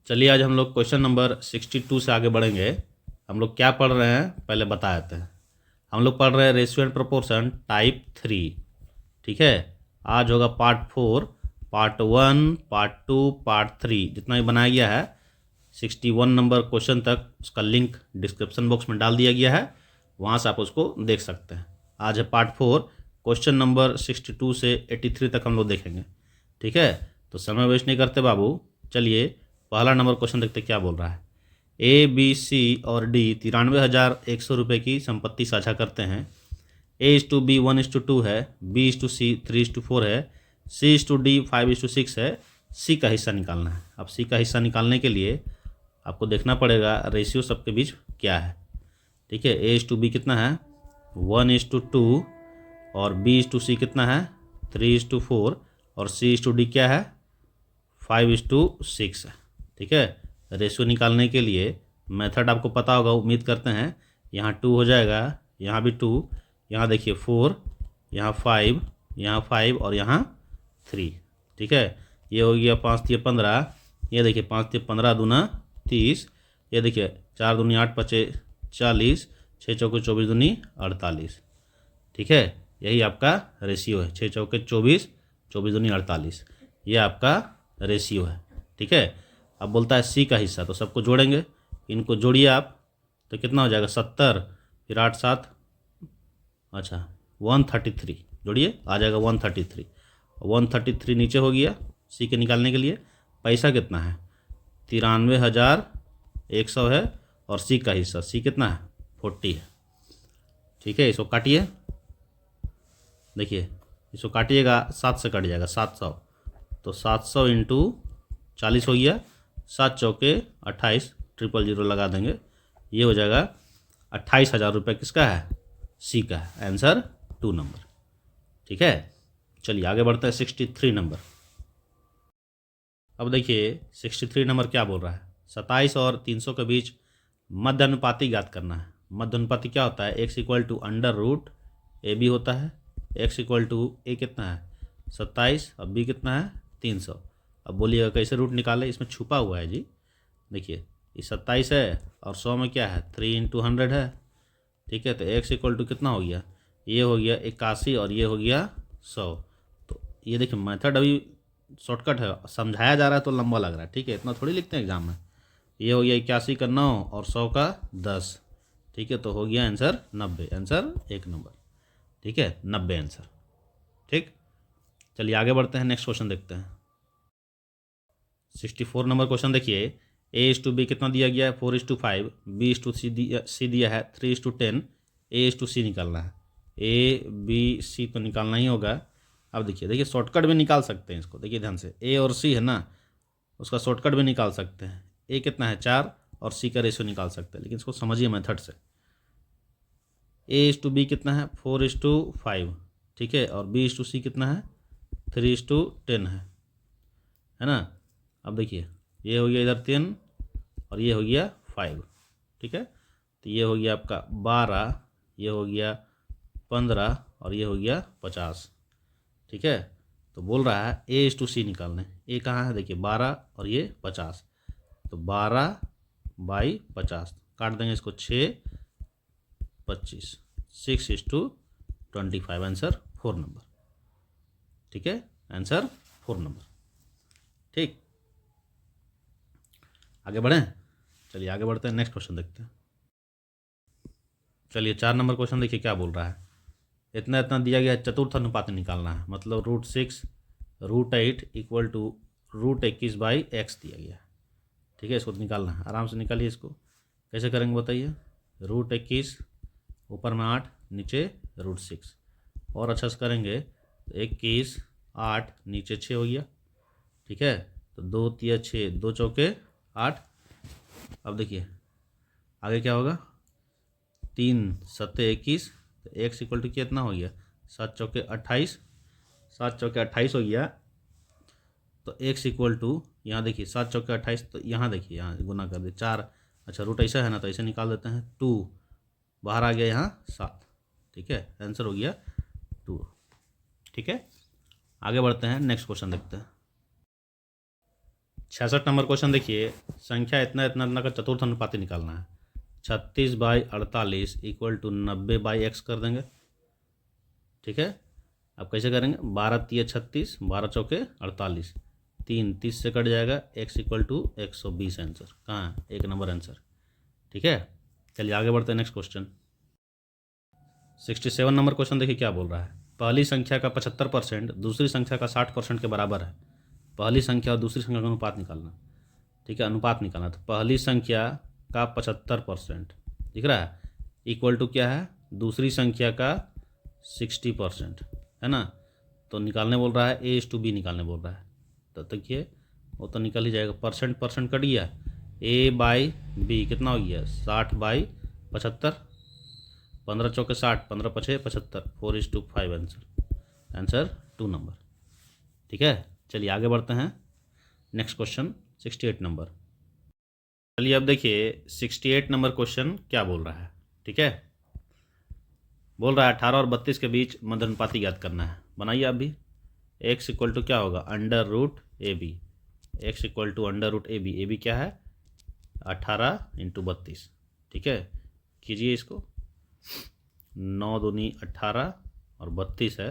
चलिए आज हम लोग क्वेश्चन नंबर 62 से आगे बढ़ेंगे। हम लोग क्या पढ़ रहे हैं पहले बता देते हैं। हम लोग पढ़ रहे हैं रेशियो एंड प्रोपोर्शन टाइप 3। ठीक है, आज होगा पार्ट 4, पार्ट 1, पार्ट 2, पार्ट 3 जितना भी बनाया गया है 61 नंबर क्वेश्चन तक उसका लिंक डिस्क्रिप्शन बॉक्स में डाल दिया गया है, वहाँ से आप उसको देख सकते हैं। आज है पार्ट 4, क्वेश्चन नंबर 62 से 83 तक हम लोग देखेंगे। ठीक है, तो समय वेस्ट नहीं करते बाबू, चलिए पहला नंबर क्वेश्चन देखते क्या बोल रहा है। ए, बी, सी और डी 93,100 रुपये की संपत्ति साझा करते हैं। A/B 1:2 है, B/C 3:4 है, C/D 5:6 है। सी का हिस्सा निकालना है। अब सी का हिस्सा निकालने के लिए आपको देखना पड़ेगा रेशियो सबके बीच क्या है। ठीक है, A/B कितना है 1:2 और B/C कितना है 3:4 और C/D क्या है 5:6 है। ठीक है, रेशियो निकालने के लिए मेथड आपको पता होगा, उम्मीद करते हैं। यहाँ 2 हो जाएगा, यहाँ भी 2, यहाँ देखिए 4, यहाँ 5, यहाँ 5 और यहाँ 3। ठीक है, ये हो गया 5×3 15, ये देखिए 5×3 15 दूना 30, ये देखिए 4 दूनी 8 5 40, 6 चौके 24 दूनी 48। ठीक है, यही आपका रेशियो है, 6 चौके 24, 24 दूनी 48, ये आपका रेशियो है। ठीक है, अब बोलता है सी का हिस्सा, तो सबको जोड़ेंगे, इनको जोड़िए आप, तो कितना हो जाएगा 70, फिर 8 7, अच्छा 133, जोड़िए आ जाएगा 133। 133 नीचे हो गया सी के निकालने के लिए। पैसा कितना है 93,100 है और सी का हिस्सा सी कितना है 40 है। ठीक है, इसको काटिए, देखिए इसको काटिएगा 7 से कट जाएगा 700, तो 700 इंटू 40 हो गया, 7 चौके 28, 000 लगा देंगे, ये हो जाएगा 28,000 रुपये। किसका है सी का है, आंसर 2 नंबर। ठीक है, चलिए आगे बढ़ते हैं 63 नंबर। अब देखिए 63 नंबर क्या बोल रहा है, 27 और 300 के बीच मध्य अनुपाती ज्ञात करना है। मध्य अनुपाती क्या होता है, x=√AB होता है, x=a कितना है 27 और b कितना है 300। अब बोलिएगा कैसे रूट निकाले, इसमें छुपा हुआ है जी। देखिए ये 27 है और 100 में क्या है 3 × 100 है। ठीक है, तो x कितना हो गया, ये हो गया 81 और ये हो गया 100। तो ये देखिए मेथड अभी शॉर्टकट है, समझाया जा रहा है तो लंबा लग रहा है। ठीक है, इतना थोड़ी लिखते हैं एग्जाम में। ये हो गया 81 का 9 और 100 का 10। ठीक है, तो हो गया आंसर 90, आंसर 1 नंबर। ठीक है, 90 आंसर। ठीक, चलिए आगे बढ़ते हैं, नेक्स्ट क्वेश्चन देखते हैं। 64 नंबर क्वेश्चन देखिए, A/B कितना दिया गया है 4:5, B/C दिया है 3:10, A/C निकालना है। A B C तो निकालना ही होगा। अब देखिए शॉर्टकट भी निकाल सकते हैं इसको, देखिए ध्यान से, A और C है ना, उसका शॉर्टकट भी निकाल सकते हैं। A कितना है 4 और C का रेशियो निकाल सकते हैं, लेकिन इसको समझिए मेथड से। A/B कितना है 4:5, ठीक है, और B/C कितना है 3:10 है ना। अब देखिए ये हो गया इधर 3 और ये हो गया 5। ठीक है, तो ये हो गया आपका 12, ये हो गया 15 और ये हो गया 50। ठीक है, तो बोल रहा है A/C निकालने। ए कहाँ है देखिए 12 और ये 50, तो 12/50 काट देंगे इसको 6 25, 6:25, आंसर 4 नंबर। ठीक है, आंसर 4 नंबर। ठीक, आगे बढ़ें, चलिए आगे बढ़ते हैं, नेक्स्ट क्वेश्चन देखते हैं। चलिए 4 नंबर क्वेश्चन देखिए क्या बोल रहा है, इतना इतना दिया गया है, चतुर्थ अनुपात निकालना है, मतलब √6 √8 = √21/x दिया गया है। ठीक है, इसको निकालना है, आराम से निकालिए इसको। कैसे करेंगे बताइए, √21 ऊपर में 8 नीचे √6, और अच्छा से करेंगे तो 21 8 नीचे 6 हो गया। ठीक है, तो 2 3 6, 2 चौके 8। अब देखिए आगे क्या होगा, 3 7 21, तो x कितना हो गया 7 चौके 28, 7 चौके 28 हो गया। तो x यहाँ देखिए 7 चौके 28, तो यहाँ देखिए यहाँ गुना कर दे 4, अच्छा रूट ऐसा है ना, तो ऐसे निकाल देते हैं 2, बाहर आ गया यहाँ 7। ठीक है, आंसर हो गया 2। ठीक है, आगे बढ़ते हैं, नेक्स्ट क्वेश्चन देखते हैं। 66 नंबर क्वेश्चन देखिए, संख्या इतना इतना इतना का चतुर्थ अनुपाती निकालना है। 36/48 इक्वल टू 90/x कर देंगे। ठीक है, अब कैसे करेंगे? 12×3 = 36, 12×4 = 48, 3 से कट जाएगा, x इक्वल टू 120 आंसर। कहाँ है? 1 नंबर आंसर। ठीक है, चलिए आगे बढ़ते हैं। नेक्स्ट क्वेश्चन 67 नंबर क्वेश्चन देखिए क्या बोल रहा है। पहली संख्या का 75% दूसरी संख्या का 60% के बराबर है। पहली संख्या और दूसरी संख्या का अनुपात निकालना। ठीक है, अनुपात निकालना। तो पहली संख्या का 75% दिख रहा है, इक्वल टू क्या है? दूसरी संख्या का 60%, है ना। तो निकालने बोल रहा है, A/B निकालने बोल रहा है। तो देखिए वो तो निकल ही जाएगा, परसेंट परसेंट कट गया, A/B कितना हो गया? 60/75, 15×4 = 60, 15×5 = 75, 4:5 आंसर। Answer 2 number. ठीक है, चलिए आगे बढ़ते हैं। Next question 68 number. चलिए अब देखिए 68 नंबर क्वेश्चन क्या बोल रहा है। ठीक है, बोल रहा है 18 और 32 के बीच मध्यानुपाती ज्ञात करना है। बनाइए आप भी। x इक्वल टू क्या होगा? √AB। x equal to √AB। AB क्या है? 18 × 32। ठीक है, कीजिए इसको। 9 दूनी 18 और 32 है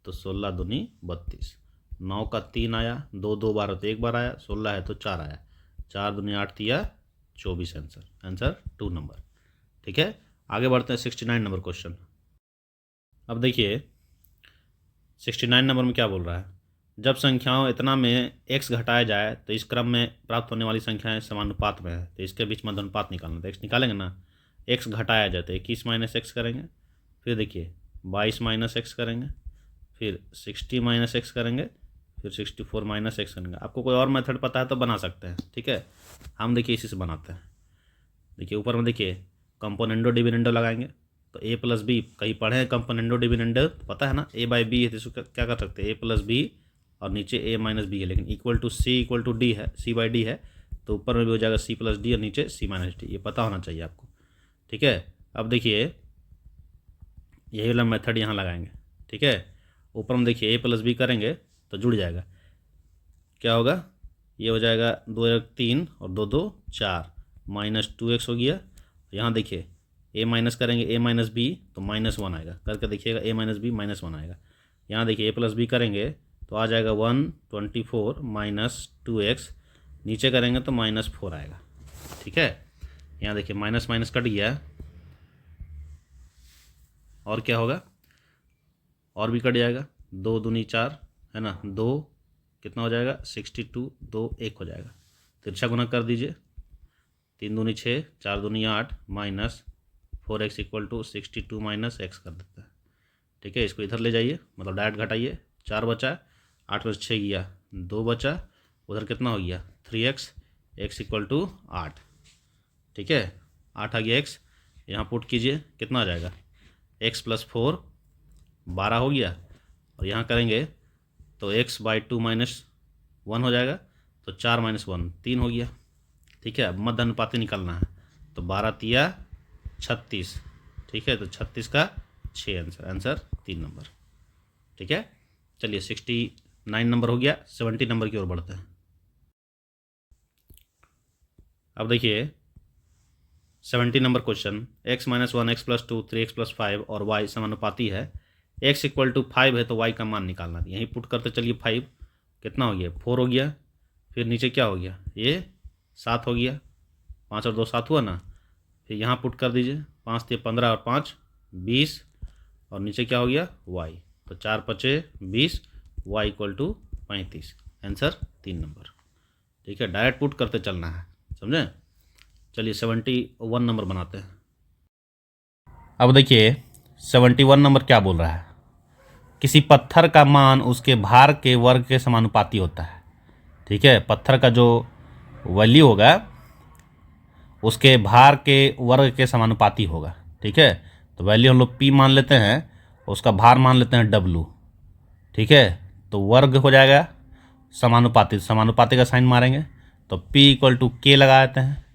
तो 16 दूनी 32। 9 का 3 आया, 2 2 बार तो 1 बार आया, 16 है तो 4 आया, 4 दूनी 8 तिया 24 आंसर। Answer 2 number. ठीक है, आगे बढ़ते हैं 69 नंबर क्वेश्चन। अब देखिए 69 नंबर में क्या बोल रहा है। जब संख्याओं इतना में x घटाया जाए तो इस क्रम में प्राप्त होने वाली संख्याएं समानुपात में है, तो इसके बीच मध्यानुपात निकालना। तो x निकालेंगे ना, x घटाया जाए तो 21 - x करेंगे, फिर देखिए 22 - x करेंगे, फिर 60 - x करेंगे, फिर 64 - x करेंगे। आपको कोई और मेथड पता है तो बना सकते हैं। ठीक है, हम देखिए इसी से बनाते हैं। देखिए ऊपर में देखिए कंपोनेंडो डिविडेंडो लगाएंगे तो a+b, कहीं पढ़े हैं कंपोनेंडो डिविडेंडो, पता है ना, a/b है तो इसको क्या कर सकते हैं? a+b और नीचे a-b है, लेकिन equal to c equal to d है, c/d है, तो ऊपर में भी हो जाएगा c+d और नीचे c-d। ये पता होना चाहिए आपको। ठीक है, अब देखिए यही वाला मेथड यहाँ लगाएंगे। ठीक है, ऊपर में देखिए a+b करेंगे तो जुड़ जाएगा, क्या होगा? ये हो जाएगा 2 1 3 और 2 2 4 -2x हो गया। यहाँ देखिए a माइनस करेंगे, a-b तो -1 आएगा, करके देखिएगा a-b -1 आएगा। यहाँ देखिए a+b करेंगे तो आ जाएगा 124 - 2x, नीचे करेंगे तो -4 आएगा। ठीक है, यहाँ देखिए माइनस माइनस कट गया, और क्या होगा? और भी कट जाएगा, 2 दूनी 4 है ना, 2 कितना हो जाएगा? 62, 2 1 हो जाएगा। तिरछा गुना कर दीजिए, 3 दूनी 6, 4 दूनी 8 -4x इक्वल टू 62 - x कर देता है। ठीक है, इसको इधर ले जाइए, मतलब डायरेक्ट घटाइए, 4 बचा, 8 में 6 गया, 2 बचा, उधर कितना हो गया? 3x, x equal to 8। ठीक है, 8 आ गया x, यहाँ पुट कीजिए, कितना आ जाएगा? x + 4 12 हो गया, और यहाँ करेंगे तो x/2 - 1 हो जाएगा, तो 4 - 1 3 हो गया। ठीक है, अब मध्यानुपाती निकालना है, तो 12 तिया 36। ठीक है, तो 36 का 6 आंसर। आंसर 3 नंबर। ठीक है, चलिए 69 नंबर हो गया, 70 नंबर की ओर बढ़ते हैं। अब देखिए 70 number question, x - 1 x + 2 3x + 5 और y समानुपाती है। x इक्वल टू 5 है तो y का मान निकालना है। यहीं पुट करते चलिए, 5 कितना हो गया? 4 हो गया, फिर नीचे क्या हो गया? ये 7 हो गया, 5 और 2 7 हुआ ना, फिर यहाँ पुट कर दीजिए, 5 × 15 और 5 20, और नीचे क्या हो गया? y, तो 4 × 5 = 20, y इक्वल टू 35। आंसर 3 नंबर। ठीक है, डायरेक्ट पुट करते चलना है, समझे। चलिए 71 नंबर बनाते हैं। अब देखिए 71 नंबर क्या बोल रहा है। किसी पत्थर का मान उसके भार के वर्ग के समानुपाती होता है। ठीक है, पत्थर का जो वैल्यू होगा उसके भार के वर्ग के समानुपाती होगा। ठीक है, तो वैल्यू हम लोग p मान लेते हैं, उसका भार मान लेते हैं w। ठीक है, तो वर्ग हो जाएगा समानुपाती, समानुपाती का साइन मारेंगे तो p = k लगा देते हैं,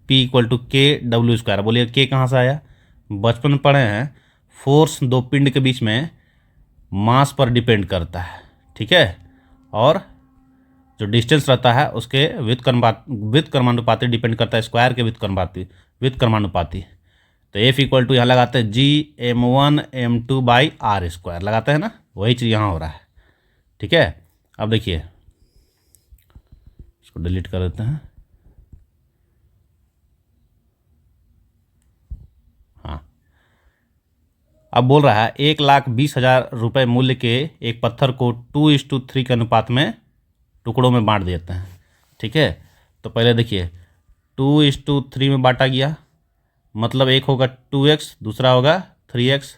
p = k/w²। बोलिए k कहाँ से आया? बचपन में पढ़े हैं, फोर्स दो पिंड के बीच में मास पर डिपेंड करता है। ठीक है, और जो डिस्टेंस रहता है उसके विद कर्मानुपाती डिपेंड करता है स्क्वायर के विद कर्मानुपाती। तो एफ इक्वल टू यहाँ लगाते हैं G m1 m2/r² लगाते हैं ना, वही चीज़ यहाँ हो रहा है। ठीक है, अब देखिए इसको डिलीट कर देते हैं। हाँ, अब बोल रहा है 1,20,000 रुपये मूल्य के एक पत्थर को 2:3 के अनुपात में टुकड़ों में बांट देते हैं। ठीक है, तो पहले देखिए 2:3 में बांटा गया, मतलब एक होगा 2x, दूसरा होगा 3x।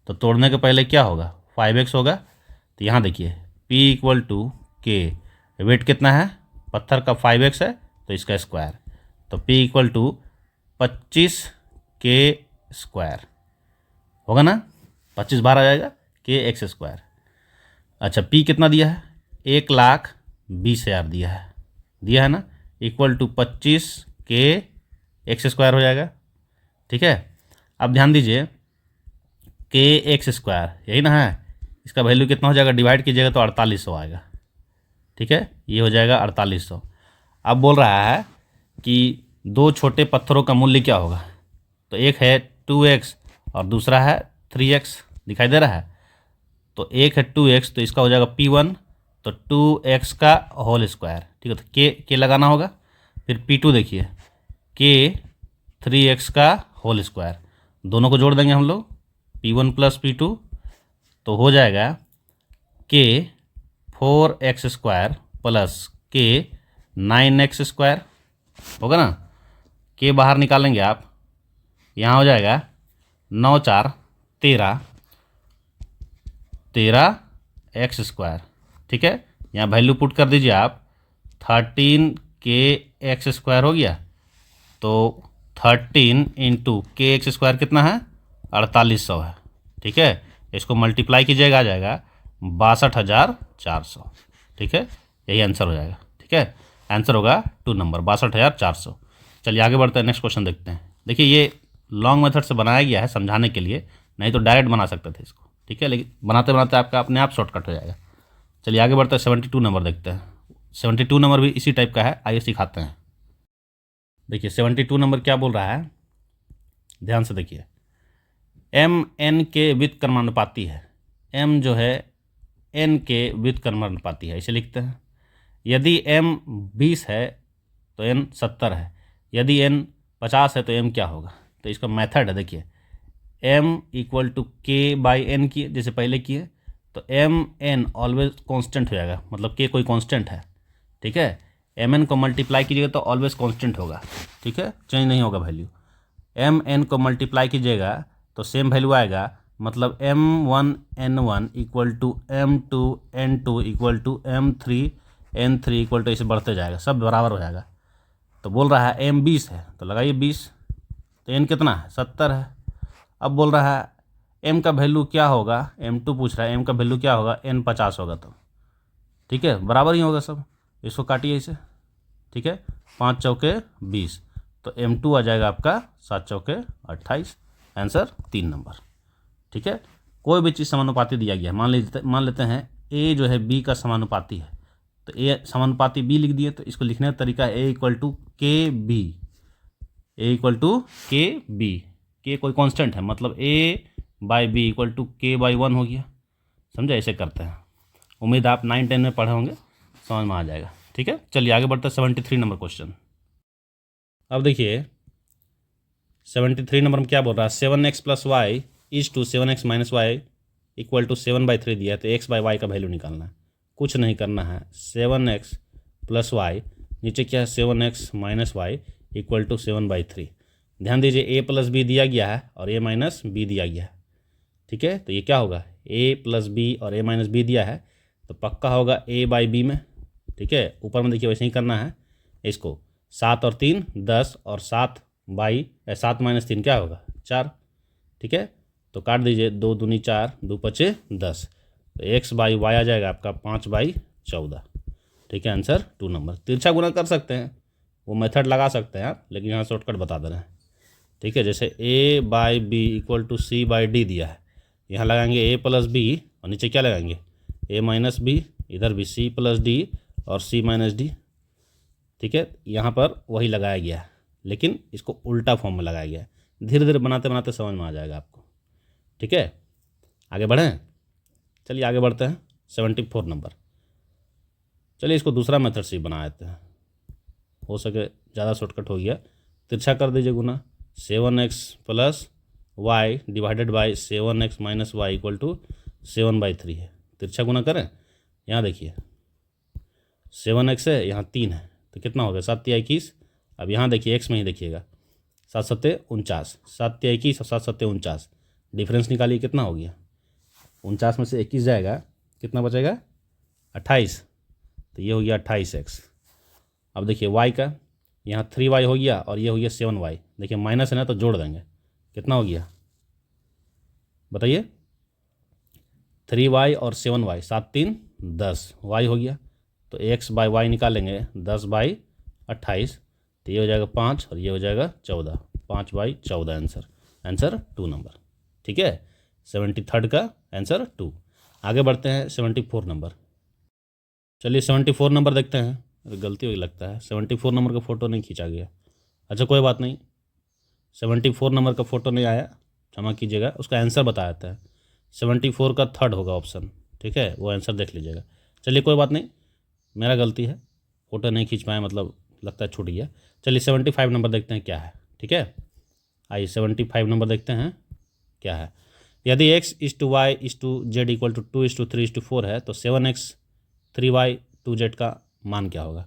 तो तोड़ने के पहले क्या होगा 5x होगा। तो यहाँ देखिए P इक्वल टू के, वेट कितना है पत्थर का 5x है तो इसका स्क्वायर, तो P इक्वल टू 25k² होगा ना, 25 बार आ जाएगा kx²। अच्छा P कितना दिया है 1,20,000 दिया है ना, इक्वल टू 25kx² हो जाएगा। ठीक है, अब ध्यान दीजिए kx² यही ना है, इसका वैल्यू कितना हो जाएगा, डिवाइड कीजिएगा तो 4800 आएगा। ठीक है, ये हो जाएगा 4800। अब बोल रहा है कि दो छोटे पत्थरों का मूल्य क्या होगा, तो एक है 2x और दूसरा है 3x, दिखाई दे रहा है। तो एक है 2x तो इसका हो जाएगा P1, तो 2x का होल स्क्वायर। ठीक है, तो के लगाना होगा। फिर P2 देखिए k 3x का होल स्क्वायर, दोनों को जोड़ देंगे हम लोग P1 प्लस P2, तो हो जाएगा k 4x² plus k 9x² होगा ना। के बाहर निकालेंगे आप, यहाँ हो जाएगा 9 4 13x²। ठीक है, यहाँ वैल्यू पुट कर दीजिए आप, 13kx² हो गया। तो 13 इंटू kx² कितना है 4800 है। ठीक है, इसको मल्टीप्लाई कीजिएगा आ जाएगा 62,400। ठीक है, यही आंसर हो जाएगा। ठीक है, आंसर होगा 2 नंबर 62,400। चलिए आगे बढ़ते हैं, नेक्स्ट क्वेश्चन देखते हैं। देखिए ये लॉन्ग मेथड से बनाया गया है समझाने के लिए, नहीं तो डायरेक्ट बना सकते थे इसको। ठीक है, लेकिन बनाते बनाते आपका अपने आप शॉर्टकट हो जाएगा। चलिए आगे बढ़ते हैं, 72 नंबर देखते हैं। 72 नंबर भी इसी टाइप का है, आइए सिखाते हैं। देखिए 72 नंबर क्या बोल रहा है, ध्यान से देखिए। m n के विद कर्मानुपाती है, m जो है n के विद कर्मानुपाती है, इसे लिखते हैं। यदि m 20 है तो n 70 है, यदि n 50 है तो m क्या होगा। तो इसका मेथड है, देखिए m इक्वल टू k/n किए जैसे पहले किए, तो m n ऑलवेज कांस्टेंट हो जाएगा, मतलब k कोई कांस्टेंट है। ठीक है, m n को मल्टीप्लाई कीजिएगा तो ऑलवेज कांस्टेंट होगा। ठीक है, चेंज नहीं होगा वैल्यू। m n को मल्टीप्लाई कीजिएगा तो सेम वैल्यू आएगा, मतलब m1 n1 equal to m2 n2 equal to m3 n3 equal to, इसे बढ़ते जाएगा, सब बराबर हो जाएगा। तो बोल रहा है m 20 है तो लगाइए 20, तो n कितना है 70 है। अब बोल रहा है m का वैल्यू क्या होगा, m2 पूछ रहा है m का वैल्यू क्या होगा, n 50 होगा तो। ठीक है, बराबर ही होगा सब, इसको काटिए इसे। ठीक है, 5 चौके 20, तो m2 आ जाएगा आपका 7 चौके 28, आंसर 3 नंबर। ठीक है, कोई भी चीज़ समानुपाती दिया गया है, मान लेते हैं a जो है b का समानुपाती है, तो a समानुपाती b लिख दिए, तो इसको लिखने का तरीका a इक्वल टू के बी, के कोई कांस्टेंट है, मतलब a/b इक्वल टू k/1 हो गया। समझा, ऐसे करते हैं। उम्मीद आप 9-10 में पढ़े होंगे, समझ में आ जाएगा। ठीक है, चलिए आगे बढ़ते हैं 73 नंबर क्वेश्चन। अब देखिए 73 नंबर में क्या बोल रहा है, 7x + y is to 7x - y equal to 7/3 दिया है, तो x/y का वैल्यू निकालना है। कुछ नहीं करना है, 7x + y, नीचे क्या है 7x - y इक्वल टू 7/3। ध्यान दीजिए a + b दिया गया है और a - b दिया गया है। ठीक है, तो ये क्या होगा, a + b और a - b दिया है तो पक्का होगा a/b में। ठीक है, ऊपर में देखिए वैसे ही करना है इसको, 7 और 3 10 और 7 - 3 क्या होगा 4। ठीक है, तो काट दीजिए, 2 दूनी 4, 2 पचे 10, तो x/y आ जाएगा आपका 5/14। ठीक है, आंसर 2 नंबर। तिरछा गुना कर सकते हैं, वो मेथड लगा सकते हैं आप, लेकिन यहाँ शॉर्टकट बता दे रहे हैं। ठीक है, जैसे a/b इक्वल टू c/d दिया है, यहाँ लगाएंगे a + b और नीचे क्या लगाएंगे a - b, इधर भी c + d और C माइनस डी। ठीक है, यहाँ पर वही लगाया गया है, लेकिन इसको उल्टा फॉर्म में लगाया गया है। धीरे धीरे बनाते बनाते समझ में आ जाएगा आपको। ठीक है, आगे बढ़ें। चलिए आगे बढ़ते हैं। 74 नंबर। चलिए इसको दूसरा मेथड से बना देते हैं, हो सके ज़्यादा शॉर्टकट हो गया। तिरछा कर दीजिए गुना। 7x plus Y divided by 7x minus Y equal to 7/3 है। तिरछा गुना करें। यहाँ देखिए 7x है, यहाँ 3 है, तो कितना हो गया 7 या 21। अब यहाँ देखिए x में ही देखिएगा 7 सत्ते 49, 7 या 21 और 7 सत्ते 49, डिफरेंस निकालिए कितना हो गया। 49 में से 21 जाएगा, कितना बचेगा 28, तो ये हो गया 28x। अब देखिए y का, यहाँ 3y हो गया और ये हो गया 7y। देखिए माइनस है ना, तो जोड़ देंगे, कितना हो गया बताइए। 3y और 7y, 7 3 10, y हो गया, तो x बाई वाई निकालेंगे 10/28, तो ये हो जाएगा 5 और ये हो जाएगा 14, 5/14 आंसर 2 नंबर। ठीक है, 73 का आंसर 2। आगे बढ़ते हैं 74 नंबर। चलिए 74 नंबर देखते हैं। अरे गलती हो गई लगता है, 74 नंबर का फ़ोटो नहीं खींचा गया। अच्छा कोई बात नहीं, 74 नंबर का फ़ोटो नहीं आया, क्षमा कीजिएगा, उसका आंसर बताया था। 74 का थर्ड होगा ऑप्शन। ठीक है, वो आंसर देख लीजिएगा। चलिए कोई बात नहीं, मेरा गलती है, फ़ोटो नहीं खींच पाया, मतलब लगता है छूट गया। चलिए 75 नंबर देखते हैं क्या है। ठीक है, आइए 75 नंबर देखते हैं क्या है। यदि x is to Y is to Z equal to 2:3:4 है, तो 7x 3y 2z का मान क्या होगा।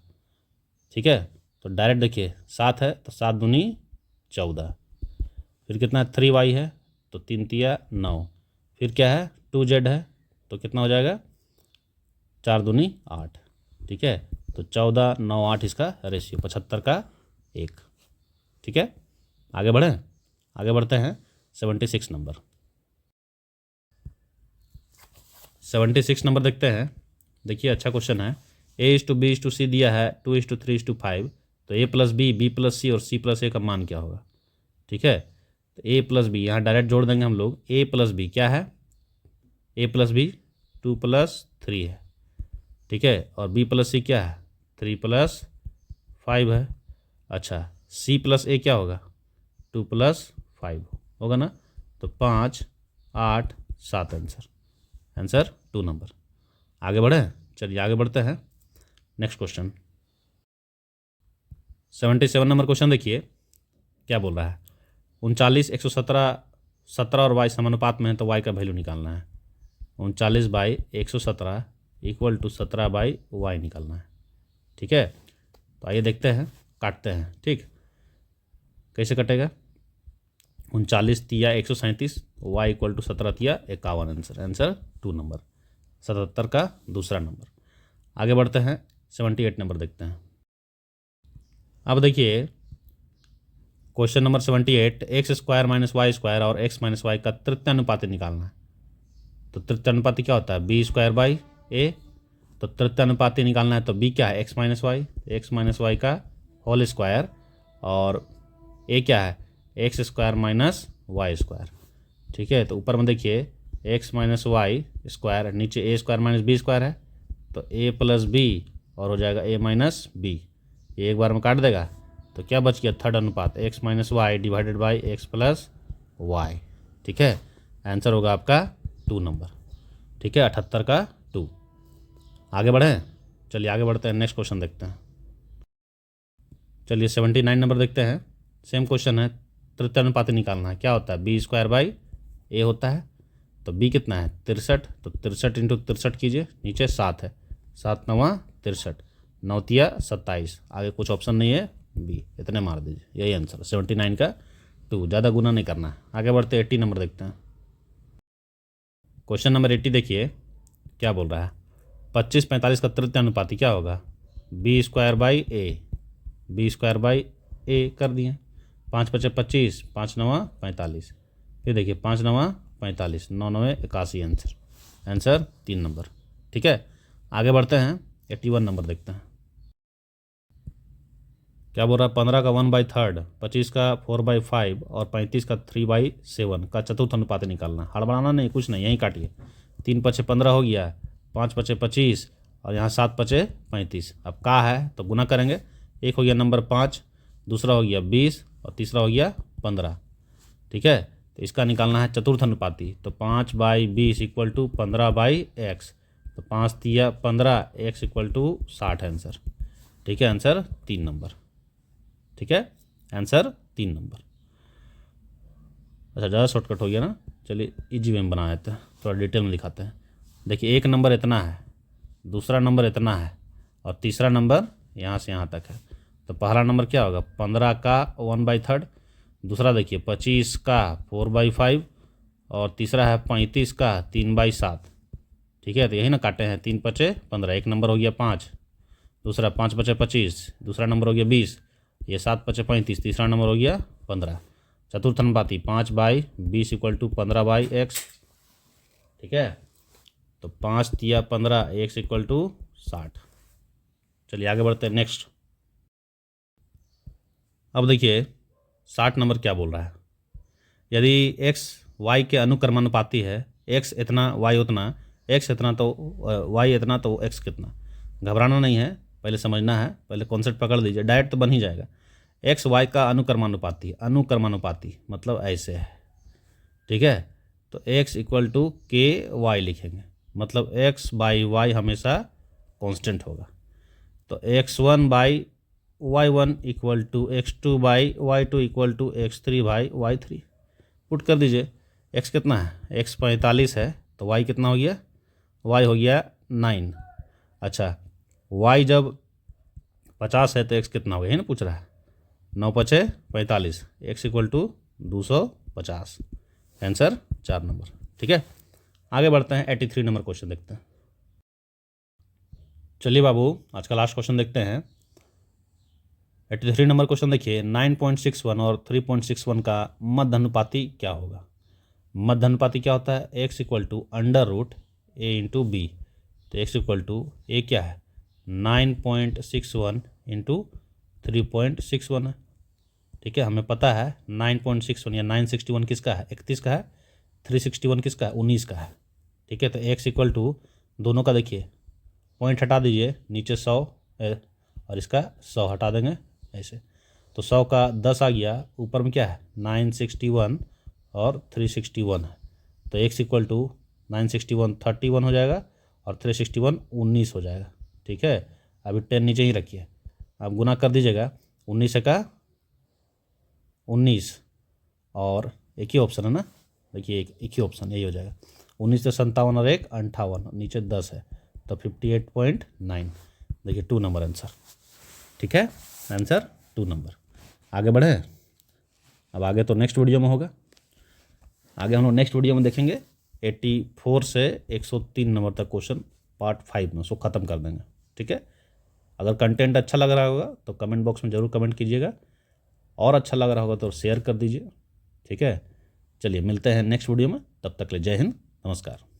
ठीक है, तो डायरेक्ट देखिए 7 है, तो 7 दूनी 14, फिर कितना 3y है, तो 3 तिया 9, फिर क्या है 2z है, तो कितना हो जाएगा 4 दूनी 8। ठीक है, तो 14 9 8 इसका रेशियो 75 का 1। ठीक है, आगे बढ़ें। आगे बढ़ते हैं 76 नंबर। 76 नंबर देखते हैं। देखिए अच्छा क्वेश्चन है। a:b:c दिया है 2:3:5, तो a प्लस बी प्लस सी और सी प्लस ए का मान क्या होगा। ठीक है, तो a प्लस बी यहाँ डायरेक्ट जोड़ देंगे हम लोग। a प्लस बी क्या है, a प्लस बी 2 + 3 है। ठीक है, और b प्लस सी क्या है 3 + 5 है। अच्छा c प्लस ए क्या होगा 2 + 5 होगा ना, तो 5 8 7 आंसर 2 नंबर। आगे बढ़े। चलिए आगे बढ़ते हैं। नेक्स्ट क्वेश्चन 77 नंबर क्वेश्चन देखिए क्या बोल रहा है। 39 117 17 और y समानुपात में है, तो y का वैल्यू निकालना है। 39/117 इक्वल टू 17/y निकालना है। ठीक है, तो आइए देखते हैं, काटते हैं। ठीक, कैसे कटेगा। 39 तिया 137, y इक्वल टू 17 तिया 51 आंसर 2 नंबर। 77 का दूसरा नंबर। आगे बढ़ते हैं 78 नंबर देखते हैं। अब देखिए क्वेश्चन नंबर 78, x² - y² और x - y का तृतीयानुपाती निकालना है। तो तृतीयानुपाती क्या होता है b²/a, तो तृतीयानुपाती निकालना है, तो b क्या है x - y का होल स्क्वायर, और a क्या है x² - y²। ठीक है, तो ऊपर में देखिए x - y², नीचे a² - b² है, तो a + b और हो जाएगा a - b। ये एक बार में काट देगा, तो क्या बच गया थर्ड अनुपात x - y divided by x + y। ठीक है, आंसर होगा आपका 2 नंबर। ठीक है, 78 का 2। आगे बढ़ें। चलिए आगे बढ़ते हैं, नेक्स्ट क्वेश्चन देखते हैं। चलिए 79 नंबर देखते हैं। सेम क्वेश्चन है, तृतीयानुपाती निकालना है। क्या होता है b² a होता है, तो b कितना है 63, तो 63 × 63 कीजिए, नीचे 7 है, 7 9 63, 9 तिया 27, आगे कुछ ऑप्शन नहीं है, बी इतने मार दीजिए, यही आंसर 79 का 2। ज़्यादा गुना नहीं करना है। आगे बढ़ते 80 नंबर देखते हैं। क्वेश्चन नंबर 80 देखिए क्या बोल रहा है। 25 45 का तृतीयानुपाती क्या होगा b²/a, b²/a कर दिए। 5 × 5 = 25, 5 9 45, फिर देखिए 5 9 45, 9 9 81 आंसर 3 नंबर। ठीक है, आगे बढ़ते हैं 81 नंबर देखते हैं। क्या बोल रहा है। 15 का 1/3, 25 का 4/5 और 35 का 3/7 का चतुर्थ अनुपात निकालना। हड़बड़ाना नहीं, कुछ नहीं, यहीं काटिए। 3 × 5 = 15 हो गया, 5 × 5 = 25, और यहाँ 7 पचे 35। अब का है तो गुना करेंगे। एक हो गया नंबर 5, दूसरा हो गया 20 और तीसरा हो गया 15। ठीक है, तो इसका निकालना है चतुर्थ अनुपाती। तो 5/20 इक्वल टू 15/x। तो 5 तिया 15, x इक्वल टू 60 आंसर। ठीक है, आंसर 3 नंबर। ठीक है, आंसर 3 नंबर। अच्छा, ज़्यादा शॉर्टकट हो गया ना, चलिए इजी वे में बना देते हैं, थोड़ा डिटेल में दिखाते हैं। देखिए, एक नंबर इतना है, दूसरा नंबर इतना है और तीसरा नंबर यहाँ से यहाँ तक है। तो पहला नंबर क्या होगा, 15 का 1/3, दूसरा देखिए 25 का 4/5 और तीसरा है 35 का 3/7। ठीक है, तो यही ना काटे हैं, 3 पचे 15। एक नंबर हो गया 5, दूसरा 5 पचे 25, दूसरा नंबर हो गया 20, ये 7 पचे 35, तीसरा नंबर हो गया 15। चतुर्थ अनुपाती 5/20 इक्वल टू 15/x। ठीक है, तो 5 तिया 15, x इक्वल टू 60। चलिए आगे बढ़ते हैं नेक्स्ट। अब देखिए 60 नंबर क्या बोल रहा है। यदि x y के अनुक्रमानुपाती है, x इतना y उतना, x इतना तो y इतना तो x कितना। घबराना नहीं है, पहले समझना है, पहले कॉन्सेप्ट पकड़ लीजिए, डायरेक्ट तो बन ही जाएगा। x y का अनुक्रमानुपाती, अनुक्रमानुपाती मतलब ऐसे है। ठीक है, तो x equal to K Y लिखेंगे, मतलब x/y हमेशा कांस्टेंट होगा। तो x1/y1 equal to x2/y2 equal to x3/y3। Put कर दीजिए। x कितना है, x 45 है तो y कितना हो गया, y हो गया 9। अच्छा, y जब 50 है तो x कितना हो गया, है ना पूछ रहा है। 9 पचे 45, x इक्वल टू 250। आंसर 4 नंबर। ठीक है, आगे बढ़ते हैं। 83 नंबर क्वेश्चन देखते हैं। चलिए बाबू, आज का लास्ट क्वेश्चन देखते हैं। 83 नंबर क्वेश्चन देखिए, 9.61 और 3.61 का मध्य अनुपाती क्या होगा। मध्य अनुपाती क्या होता है, x equal to √a into B. तो x इक्वल टू a क्या है, 9.61 इंटू 3.61 है। ठीक है, हमें पता है 9.61 या 961 किसका है, 31 का है, 361 किसका है, 19 का है। ठीक है, तो x इक्वल टू दोनों का देखिए पॉइंट हटा दीजिए, नीचे 100 और इसका 100 हटा देंगे ऐसे। तो 100 का 10 आ गया, ऊपर में क्या है 961 और 361 है। तो x इक्वल टू 961 31 हो जाएगा और 361 19 हो जाएगा। ठीक है, अभी 10 नीचे ही रखिए, आप गुना कर दीजिएगा। 19 का 19 और एक ही ऑप्शन है ना, देखिए एक ही ऑप्शन यही हो जाएगा। 19 से 57 और 1 58, नीचे 10 है तो 58.9। देखिए 2 नंबर आंसर। ठीक है, आंसर 2 नंबर। आगे बढ़े, अब आगे तो नेक्स्ट वीडियो में होगा। आगे हम लोग नेक्स्ट वीडियो में देखेंगे 84 से 103 नंबर तक क्वेश्चन पार्ट 5 में, उसको ख़त्म कर देंगे। ठीक है, अगर कंटेंट अच्छा लग रहा होगा तो कमेंट बॉक्स में ज़रूर कमेंट कीजिएगा, और अच्छा लग रहा होगा तो शेयर कर दीजिए। ठीक है, चलिए मिलते हैं नेक्स्ट वीडियो में, तब तक ले जय हिंद, नमस्कार।